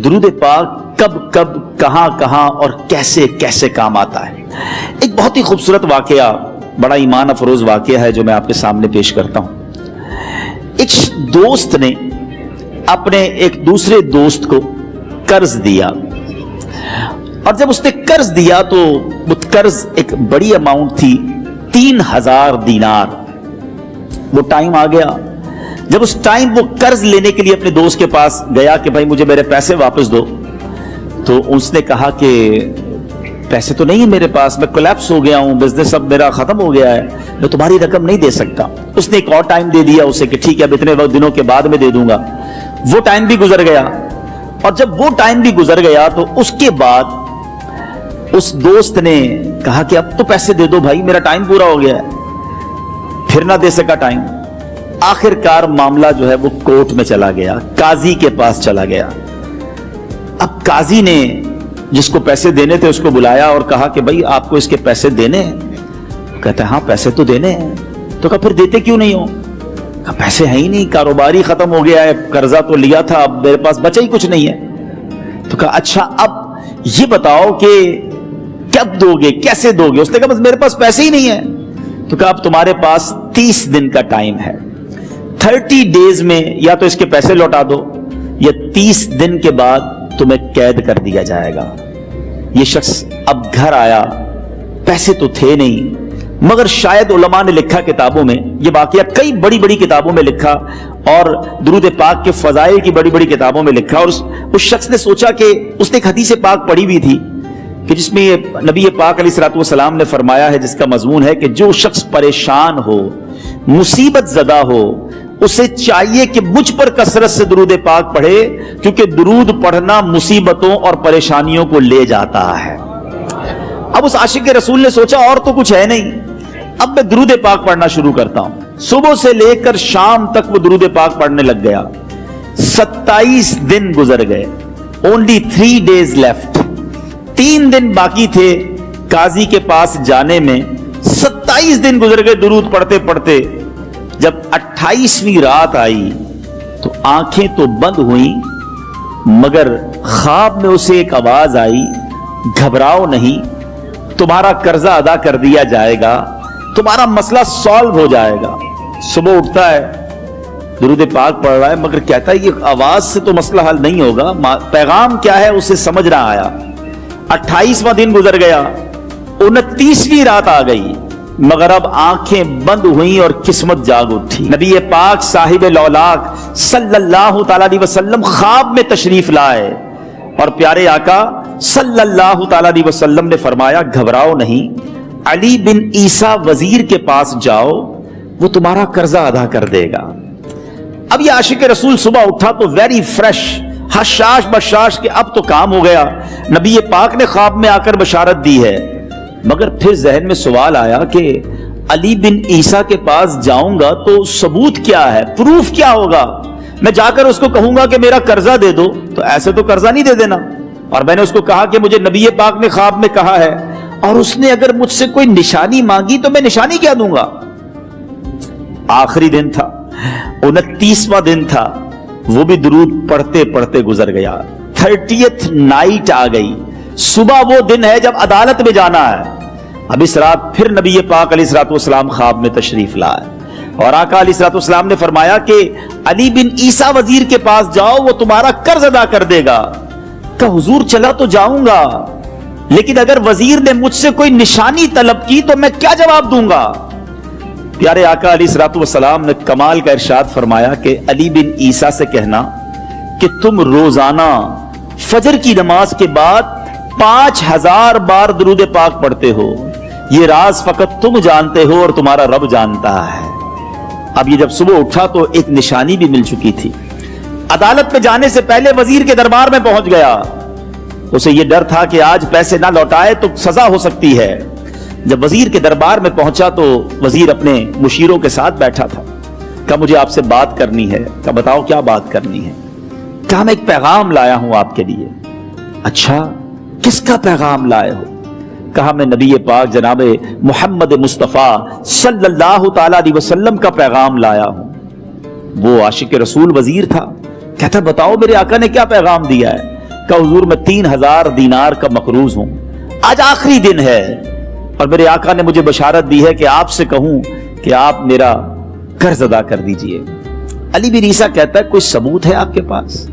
درود پاک کب کب کہاں کہاں اور کیسے کیسے کام آتا ہے۔ ایک بہت ہی خوبصورت واقعہ، بڑا ایمان افروز واقعہ ہے جو میں آپ کے سامنے پیش کرتا ہوں۔ ایک دوست نے اپنے ایک دوسرے دوست کو قرض دیا، اور جب اس نے قرض دیا تو وہ قرض ایک بڑی اماؤنٹ تھی، 3000 دینار۔ وہ ٹائم آ گیا جب اس ٹائم وہ قرض لینے کے لیے اپنے دوست کے پاس گیا کہ بھائی مجھے میرے پیسے واپس دو، تو اس نے کہا کہ پیسے تو نہیں ہے میرے پاس، میں کولیپس ہو گیا ہوں، بزنس اب میرا ختم ہو گیا ہے، میں تمہاری رقم نہیں دے سکتا۔ اس نے ایک اور ٹائم دے دیا اسے کہ ٹھیک ہے اب اتنے دنوں کے بعد میں دے دوں گا۔ وہ ٹائم بھی گزر گیا، اور جب وہ ٹائم بھی گزر گیا تو اس کے بعد اس دوست نے کہا کہ اب تو پیسے دے دو بھائی، میرا ٹائم پورا ہو گیا ہے۔ پھر نہ دے سکا ٹائم۔ آخر کار معاملہ جو ہے وہ کورٹ میں چلا گیا، قاضی کے پاس چلا گیا۔ اب قاضی نے جس کو پیسے دینے تھے اس کو بلایا اور کہا کہ بھائی آپ کو اس کے پیسے دینے ہیں؟ کہتا ہے ہاں پیسے تو دینے ہیں۔ تو کہا پھر دیتے کیوں نہیں ہو؟ کہا پیسے ہیں ہی نہیں، کاروباری ختم ہو گیا ہے، قرضہ تو لیا تھا، اب میرے پاس بچا ہی کچھ نہیں ہے۔ تو کہا اچھا اب یہ بتاؤ کہ کب دو گے، کیسے دو گے؟ اس نے کہا بس میرے پاس پیسے ہی نہیں ہے۔ تو کہا اب تمہارے پاس 30 دن کا ٹائم ہے، 30 ڈیز میں یا تو اس کے پیسے لوٹا دو یا 30 دن کے بعد تمہیں قید کر دیا جائے گا۔ یہ شخص اب گھر آیا، پیسے تو تھے نہیں، مگر شاید علماء نے لکھا کتابوں میں، یہ واقعہ کئی بڑی بڑی کتابوں میں لکھا اور درود پاک کے فضائل کی بڑی بڑی کتابوں میں لکھا، اور اس شخص نے سوچا کہ اس نے ایک حدیث پاک پڑھی ہوئی تھی کہ جس میں نبی پاک علیہ الصلوۃ والسلام نے فرمایا ہے، جس کا مضمون ہے کہ جو شخص پریشان ہو، مصیبت زدہ ہو، اسے چاہیے کہ مجھ پر کثرت سے درود پاک پڑھے، کیونکہ درود پڑھنا مصیبتوں اور پریشانیوں کو لے جاتا ہے۔ اب اس عاشق رسول نے سوچا اور تو کچھ ہے نہیں، اب میں درود پاک پڑھنا شروع کرتا ہوں۔ صبح سے لے کر شام تک وہ درود پاک پڑھنے لگ گیا۔ 27 دن گزر گئے، only 3 days left، 3 دن باقی تھے قاضی کے پاس جانے میں۔ 27 دن گزر گئے درود پڑھتے پڑھتے۔ جب 28ویں رات آئی تو آنکھیں تو بند ہوئیں، مگر خواب میں اسے ایک آواز آئی، گھبراؤ نہیں، تمہارا قرضہ ادا کر دیا جائے گا، تمہارا مسئلہ سالو ہو جائے گا۔ صبح اٹھتا ہے، درود پاک پڑھ رہا ہے، مگر کہتا ہے یہ آواز سے تو مسئلہ حل نہیں ہوگا، پیغام کیا ہے اسے سمجھ نہ آیا۔ 28واں دن گزر گیا، 29ویں رات آ گئی، مگر اب آنکھیں بند ہوئیں اور قسمت جاگ اٹھی۔ نبی پاک صاحب لولاک صلی اللہ تعالی علیہ وسلم خواب میں تشریف لائے، اور پیارے آقا صلی اللہ تعالی علیہ وسلم نے فرمایا گھبراؤ نہیں، علی بن عیسیٰ وزیر کے پاس جاؤ، وہ تمہارا قرضہ ادا کر دے گا۔ اب یہ عاشق رسول صبح اٹھا تو ویری فریش، حشاش بشاش کہ اب تو کام ہو گیا، نبی پاک نے خواب میں آ کر بشارت دی ہے۔ مگر پھر ذہن میں سوال آیا کہ علی بن عیسیٰ کے پاس جاؤں گا تو ثبوت کیا ہے، پروف کیا ہوگا؟ میں جا کر اس کو کہوں گا کہ میرا قرضہ دے دو تو ایسے تو قرضہ نہیں دے دینا، اور میں نے اس کو کہا کہ مجھے نبی پاک نے خواب میں کہا ہے، اور اس نے اگر مجھ سے کوئی نشانی مانگی تو میں نشانی کیا دوں گا؟ آخری دن تھا، 29واں دن تھا، وہ بھی درود پڑھتے پڑھتے گزر گیا۔ 30th نائٹ آ گئی، صبح وہ دن ہے جب عدالت میں جانا ہے۔ اب اس رات پھر نبی پاک علیہ الصلوۃ والسلام خواب میں تشریف لائے، اور آقا علیہ الصلوۃ والسلام نے فرمایا کہ علی بن عیسیٰ وزیر کے پاس جاؤ، وہ تمہارا قرض ادا کر دے گا۔ کہ حضور چلا تو جاؤں گا، لیکن اگر وزیر نے مجھ سے کوئی نشانی طلب کی تو میں کیا جواب دوں گا؟ پیارے آقا علیہ الصلوۃ والسلام نے کمال کا ارشاد فرمایا کہ علی بن عیسیٰ سے کہنا کہ تم روزانہ فجر کی نماز کے بعد 5000 بار درود پاک پڑھتے ہو، یہ راز فقط تم جانتے ہو اور تمہارا رب جانتا ہے۔ اب یہ جب صبح اٹھا تو ایک نشانی بھی مل چکی تھی۔ عدالت میں جانے سے پہلے وزیر کے دربار میں پہنچ گیا، اسے یہ ڈر تھا کہ آج پیسے نہ لوٹائے تو سزا ہو سکتی ہے۔ جب وزیر کے دربار میں پہنچا تو وزیر اپنے مشیروں کے ساتھ بیٹھا تھا۔ کہا مجھے آپ سے بات کرنی ہے۔ کہا بتاؤ کیا بات کرنی ہے؟ کہا میں ایک پیغام لایا ہوں آپ کے لیے۔ اچھا کس کا پیغام لائے ہو؟ کہا میں نبی پاک جناب محمد مصطفیٰ صلی اللہ تعالی علیہ وسلم کا پیغام لایا ہوں۔ وہ عاشق رسول وزیر تھا، کہتا بتاؤ میرے آقا نے کیا پیغام دیا ہے؟ کہ हुजूर मैं 3000 दीनार का मकरूज हूं, आज आखिरी दिन है और मेरे आका ने मुझे बशारत दी है कि आपसे कहूं कि आप मेरा कर्ज अदा कर दीजिए। अली बिन ईसा कहता है कोई सबूत है आपके पास,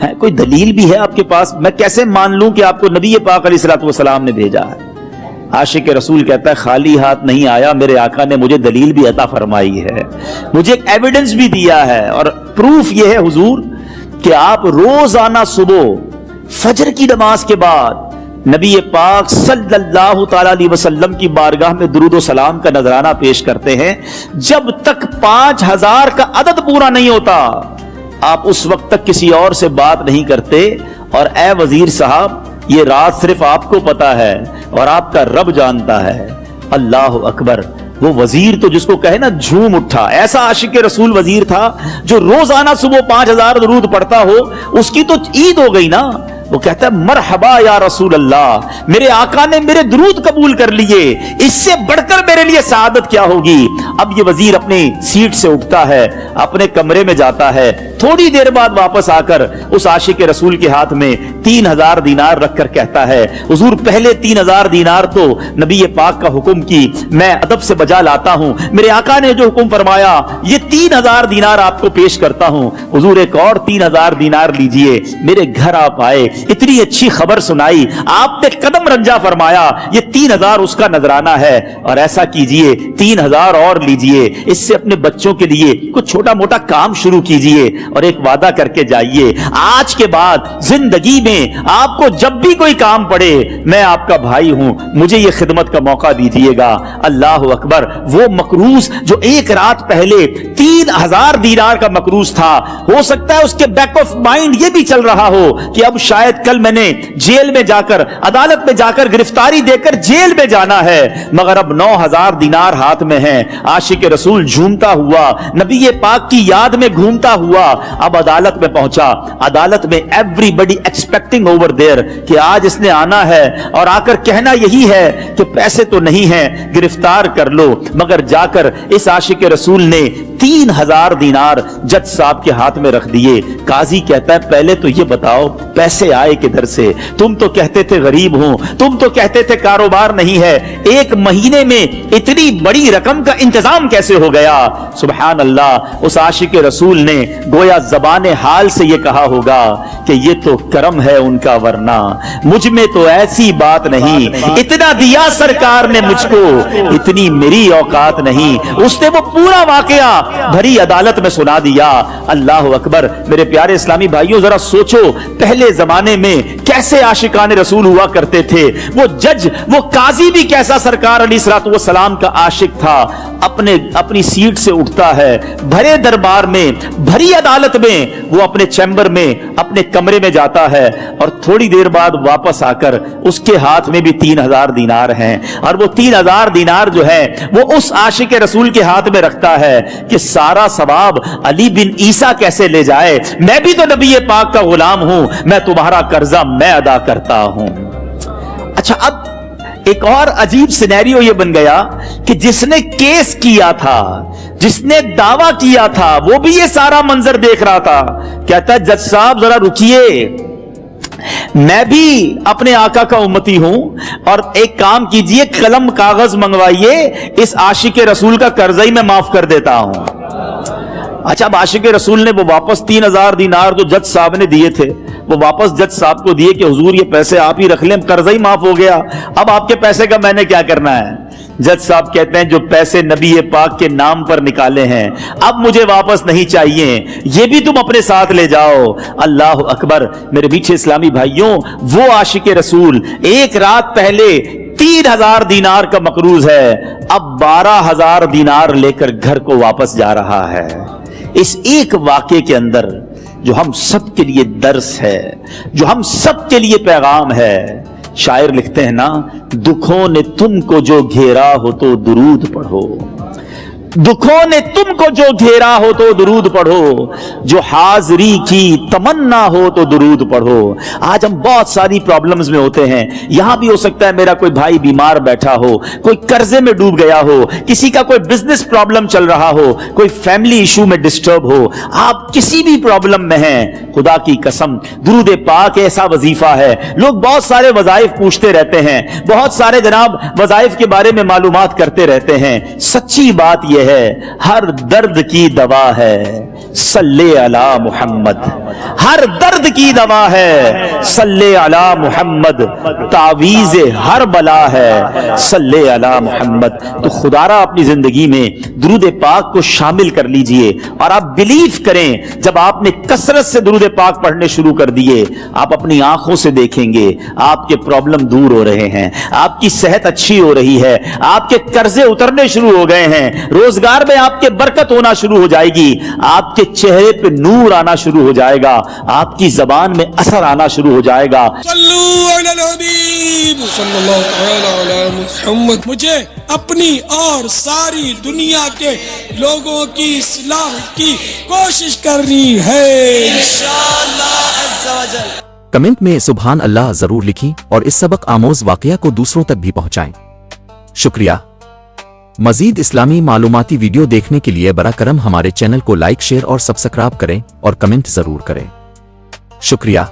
है कोई दलील भी है आपके पास? मैं कैसे मान लूं कि आपको नबी पाक अलैहिस्सलातु वस्सलाम ने भेजा है? आशिक रसूल कहता है खाली हाथ नहीं आया, मेरे आका ने मुझे दलील भी अता फरमाई है, मुझे एक एविडेंस भी दिया है और प्रूफ यह है हुजूर कि आप रोजाना सुबह फजर की नमाज के बाद नबी पाक सल्लल्लाहु ताला अलैहि वसल्लम की बारगाह में दुरूद व सलाम का नजराना पेश करते हैं। जब तक 5000 का अदद पूरा नहीं होता आप उस वक्त तक किसी और से बात नहीं करते। और ए वजीर साहब, ये राज सिर्फ आपको पता है और आपका रब जानता है। अल्लाह अकबर। वो वजीर तो जिसको कहे ना झूम उठा, ऐसा आशिक रसूल वजीर था जो रोजाना सुबह 5000 दुरूद पढ़ता हो। उसकी तो ईद हो गई ना। वो कहता है मरहबा या रसूल अल्लाह, मेरे आका ने मेरे दुरूद कबूल कर लिए, इससे बढ़कर मेरे लिए सआदत क्या होगी। अब ये वजीर अपनी सीट से उठता है, अपने कमरे में जाता है, थोड़ी देर बाद वापस आकर उस आशिक रसूल के हाथ में 3000 दीनार रखकर कहता है हुजूर पहले 3000 दीनार तो नबी पाक का हुक्म की मैं अदब से बजा लाता हूं, मेरे आका ने जो हुक्म फरमाया ये 3000 दीनार आपको पेश करता हूं। हुजूर एक और 3000 दीनार लीजिए। मेरे घर आप आए, इतनी अच्छी खबर सुनाई, आपने कदम रंजा फरमाया, ये 3000 उसका नजराना है। और ऐसा कीजिए 3000 और लीजिए, इससे अपने बच्चों के लिए कुछ छोटा मोटा काम शुरू कीजिए और एक वादा करके जाइए, आज के बाद जिंदगी में आपको जब भी कोई काम पड़े मैं आपका भाई हूं, मुझे ये खिदमत का मौका दीजिएगा। अल्लाह अकबर। वो मकरूज जो एक रात पहले 3000 दीनार का मकरूज था, हो सकता है उसके बैक ऑफ माइंड ये भी चल रहा हो कि अब शायद कल मैंने जेल में जाकर, अदालत में जाकर गिरफ्तारी देकर जेल में जाना है, मगर अब 9000 दीनार हाथ में है। आशिक रसूल झूमता हुआ नबी पाक की याद में घूमता हुआ अब अदालत में पहुंचा। अदालत में एवरीबॉडी एक्सपेक्टिंग ओवर देयर कि आज इसने आना है और आकर कहना यही है कि पैसे तो नहीं है, गिरफ्तार कर लो। मगर जाकर इस आशिक रसूल ने 3000 दीनार जज साहब के हाथ में रख दिए। काजी कहता है पहले तो ये बताओ पैसे आए किधर से? तुम तो कहते थे गरीब हूं, तुम तो कहते थे कारोबार नहीं है, एक महीने में इतनी बड़ी रकम का इंतजाम कैसे हो गया? सुभान अल्लाह। उस आशिक रसूल ने गोया ज़बाने हाल से ये कहा होगा कि ये तो करम है उनका, वरना मुझ में तो ऐसी बात नहीं, इतना दिया सरकार ने मुझको, इतनी मेरी औकात नहीं। उसने वो पूरा वाकया भरी अदालत में सुना दिया। अल्लाह अकबर। मेरे प्यारे इस्लामी भाइयों, जरा सोचो पहले जमाने में कैसे आशिकाने रसूल हुआ करते थे। वो जज, वो काजी भी कैसा सरकार अलैहिस्सलातु वस्सलाम का आशिक था। अपनी सीट से उठता है, भरे दरबार में, भरी अदालत में, वो अपने चैम्बर में, अपने कमरे में जाता है और थोड़ी देर बाद वापस आकर उसके हाथ में भी 3000 दीनार हैं। और वो 3000 दीनार जो है वो उस आशिक रसूल के हाथ में रखता है कि सारा सवाब अली बिन ईसा कैसे ले जाए, मैं भी तो नबी पाक का गुलाम हूं, मैं तुम्हारा कर्जा मैं अदा करता हूं। अच्छा, अब एक और अजीब सिनेरियो ये बन गया कि जिसने केस किया था, जिसने दावा किया था, वो भी ये सारा मंजर देख रहा था। कहता है जज साहब जरा रुकिए, मैं भी अपने आका का उम्मती हूं और एक काम कीजिए, कलम कागज मंगवाइए, इस आशिक रसूल का कर्जा ही मैं माफ कर देता हूं। अच्छा, अब आशिक रसूल ने वो वापस 3000 दीनार जो जज साहब ने दिए थे वो वापस जज साहब को दिए कि हुजूर ये पैसे आप ही रख लें, कर्जा ही माफ हो गया, अब आपके पैसे का मैंने क्या करना है? जज साहब कहते हैं जो पैसे नबी पाक के नाम पर निकाले हैं अब मुझे वापस नहीं चाहिए, ये भी तुम अपने साथ ले जाओ। अल्लाह अकबर। मेरे मीठे इस्लामी भाइयों, वो आशिक रसूल एक रात पहले 3000 दीनार का मकरूज है, अब 12000 दीनार लेकर घर को वापस जा रहा है। इस एक वाक़े के अंदर जो हम सब के लिए दर्स है, जो हम सब के लिए पैगाम है। शायर लिखते हैं ना, दुखों ने तुमको जो घेरा हो तो दुरूद पढ़ो, दुखों ने तुमको जो घेरा हो तो दुरूद पढ़ो, जो हाजिरी की तमन्ना हो तो दुरूद पढ़ो। आज हम बहुत सारी प्रॉब्लम्स में होते हैं। यहां भी हो सकता है मेरा कोई भाई बीमार बैठा हो, कोई कर्जे में डूब गया हो, किसी का कोई बिजनेस प्रॉब्लम चल रहा हो, कोई फैमिली इशू में डिस्टर्ब हो। आप किसी भी प्रॉब्लम में हैं, खुदा की कसम दुरूद पाक ऐसा वजीफा है। लोग बहुत सारे वजाइफ पूछते रहते हैं, बहुत सारे जनाब वजाइफ के बारे में मालूमात करते रहते हैं। सच्ची बात यह है, हर दर्द की दवा है सल्ले अला मुहम्मद। हर दर्द की दवा है सल्ले अला मुहम्मद। तावीज़ हर बला है सल्ले अला मुहम्मद। तो खुदारा अपनी जिंदगी में दुरूद पाक को शामिल कर लीजिए और आप बिलीव करें, जब आपने कसरत से दुरूद पाक पढ़ने शुरू कर दिए, आप अपनी आंखों से देखेंगे आपके प्रॉब्लम दूर हो रहे हैं, आपकी सेहत अच्छी हो रही है, आपके कर्जे उतरने शुरू हो गए हैं, रोजगार में आपके बरकत होना शुरू हो जाएगी, आपके चेहरे पे नूर आना शुरू हो जाएगा, आपकी जबान में असर आना शुरू हो जाएगा। मुझे अपनी और सारी दुनिया के लोगों की इस्लाह की कोशिश करनी है इंशाअल्लाह अज़्ज़ा वजल। कमेंट में सुभान अल्लाह जरूर लिखी और इस सबक आमोज वाकया को दूसरों तक भी पहुंचाएं। शुक्रिया। मजीद इस्लामी मालूमाती वीडियो देखने के लिए बरा करम हमारे चैनल को लाइक, शेयर और सब्सक्राइब करें और कमेंट जरूर करें। शुक्रिया।